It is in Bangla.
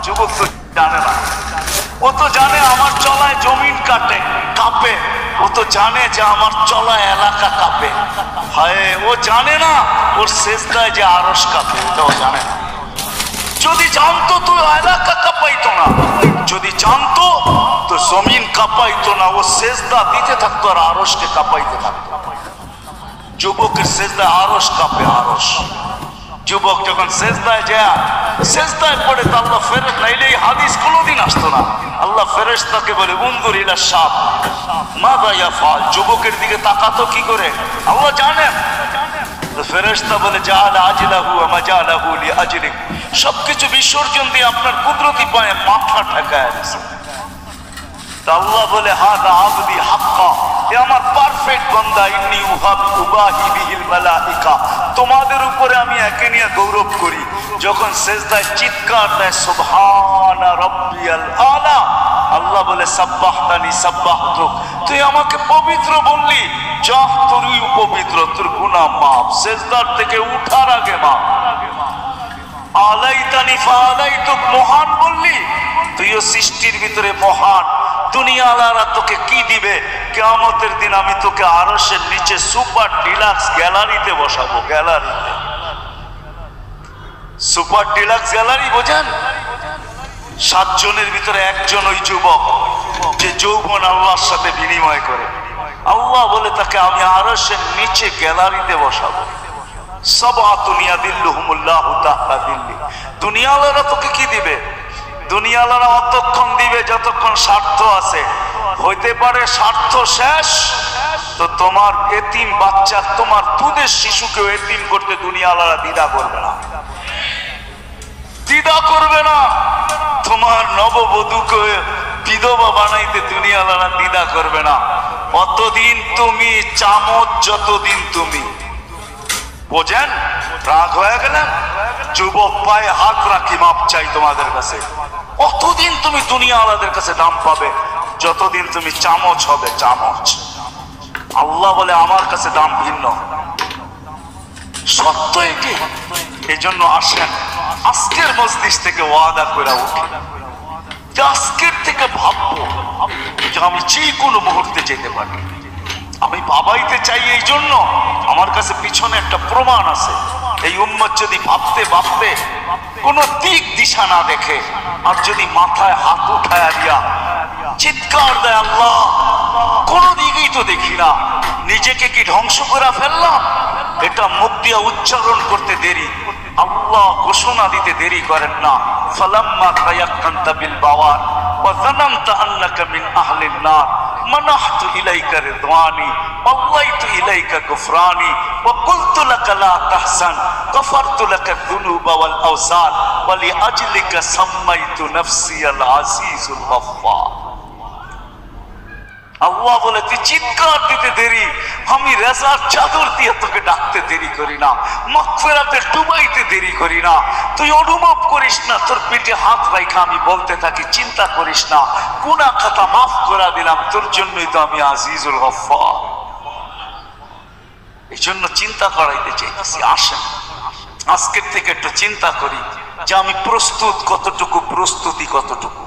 যুবক তো জানে না, ও তো জানে আমার চলায় জমিন কাঁপে, ও তো জানে যে আমার চলায় এলাকা কাঁপে। হায়, ও জানে না ওর সেজদায় যে আরশ কাঁপে, এটা ও জানে না। যদি জানতো তো এলাকা কাঁপাইতো না, যদি জানতো তো জমিন কাঁপাইতো না, ও সেজদা দিতে থাকতো আর আরশকে কাঁপাইতে থাকতো। যুবকের সেজদায় আরশ কাঁপে, আরশ। যুবক যখন সেজদায় যায়, সেজদায় পড়ে তো আল্লাহ ফেরেশতা, নাইলে এই হাদিস কোনোদিন আসতো না। আল্লাহ ফেরেশতাকে বলে উনজুর ইলা শাব মাযা ইয়াফআল, যুবকের দিকে তাকাতো কি করে আল্লাহ জানেন। ফেরেশতা বলে জাআলা আজলাহু ওয়া মাজালাহু লিআজলিক, সবকিছু বিসর্জন দিয়ে আপনার কুদরতি পায়ে মাথা ঠেকায় দিয়েছে। আল্লাহ বলে হাযা আবদি হাক্কা, এ আমার পারফেক্ট বান্দা, ইন্নী উবাহি বিহিল মালাইকা, তোমাদের উপরে আমি একে নিয়ে গৌরব করি। যখন সেজদায় চিৎকার দেয় সুবহানা রাব্বিয়াল আলা, আল্লাহ বলে সাব্বাহতানি সাব্বাহতুক, তুই আমাকে পবিত্র বললি, যাহ তুই পবিত্র, তোর গুনাহ মাফ, সেজদার থেকে উঠার আগে মাফ। আলাইতানি ফাআলাইতুক, মহান বললি, তুইও সৃষ্টির ভিতরে মহান। দুনিয়াওয়ালারা তোকে কি দিবে? কিয়ামতের দিন আমি তোকে আরশের নিচে সুপার ডিলাক্স গ্যালারিতে বসাবো। গ্যালারিতে, সুপার ডিলাক্স গ্যালারি বোঝেন? 7 জনের ভিতরে একজন ওই যুবক যে যৌবন আল্লাহর সাথে বিনিময় করে। আল্লাহ বলে তাকে আমি আরশের নিচে গ্যালারিতে বসাবো। সাবআতুন ইয়াদিল্লুহুমুল্লাহু তাহতা দিল্লি। দুনিয়াওয়ালারা তোকে কি দিবে? দুনিয়াওয়ালারা অতক্ষণ দিবে যতক্ষণ স্বার্থ আছে। হইতে পারে স্বার্থ শেষ তো তোমার এতিম বাচ্চা, তোমার দুধের শিশুকেও এতিম করতে দুনিয়াওয়ালারা দ্বিধা করবে না, দ্বিধা করবে না। তোমার নববধূকে বিধবা বানাইতে দুনিয়াওয়ালারা দ্বিধা করবে না। অতদিন তুমি চামচ, যতদিন তুমি বোঝেন। রাগ হয়ে গেলেন? যুবক পায়ে হাত রাখি মাপ চাই তোমাদের কাছে। অতদিন তুমি দুনিয়াওয়ালাদের কাছে দাম পাবে যতদিন তুমি চামচ হবে, চামচ। আল্লাহ বলে আমার কাছে দাম ভিন্ন, সত্য এটি। এই জন্য আসেন আজকের মজলিস থেকে ওয়াদা করে উঠি, আজকের থেকে ভাববো যে আমি যে কোনো মুহূর্তে যেতে পারি। আমি বাবাইতে চাই, এই জন্য আমার কাছে পিছনে একটা প্রমাণ আছে। এই উম্মত যদি ভাবতে ভাবতে কোন দিক দিশা না দেখে, আর যদি মাথায় হাত উঠায়া দিয়া চিৎকার দেয় আল্লাহ, কোন দিকেই তো দেখি না, নিজেকে কি ধ্বংস করে ফেললাম? এটা মুখ দিয়া উচ্চারণ করতে দেরি, আল্লাহ ঘোষণা দিতে দেরি করেন না। ফালাম্মা তায়াক্কানতা বিল বাওয়ার ওয়া যানানতা আন্নাকা মিন আহলিন নার মানাহতু ইলাইকা রিদওয়ানি ওয়াল্লাইতু ইলাইকা গুফরানি ওয়া কুলতু লাকা লা তাহসান গফারতু লাকা যুনুবা ওয়াল আওসার ওয়া লিআজলিকা সাম্মাইতু নাফসিয়াল আজিজুল গফফার। আল্লাহ বলে তুই চিৎকার দিতে দেরি, আমি রেজার চাদর দিয়ে তোকে ডাকতে দেরি করি না, মাগফিরাতে ডুবাইতে দেরি করি না। তুই অনুভব করিস না, তোর পেটে হাত রাখা আমি বলতে থাকি চিন্তা করিস না, গুনাহ খাতা মাফ করে দিলাম, তোর জন্যই তো আমি আজিজুল গফফার। এই জন্য চিন্তা করাইতে চাইতেছি। আসেন আজকের থেকে একটু চিন্তা করি যে আমি প্রস্তুত কতটুকু, প্রস্তুতি কতটুকু।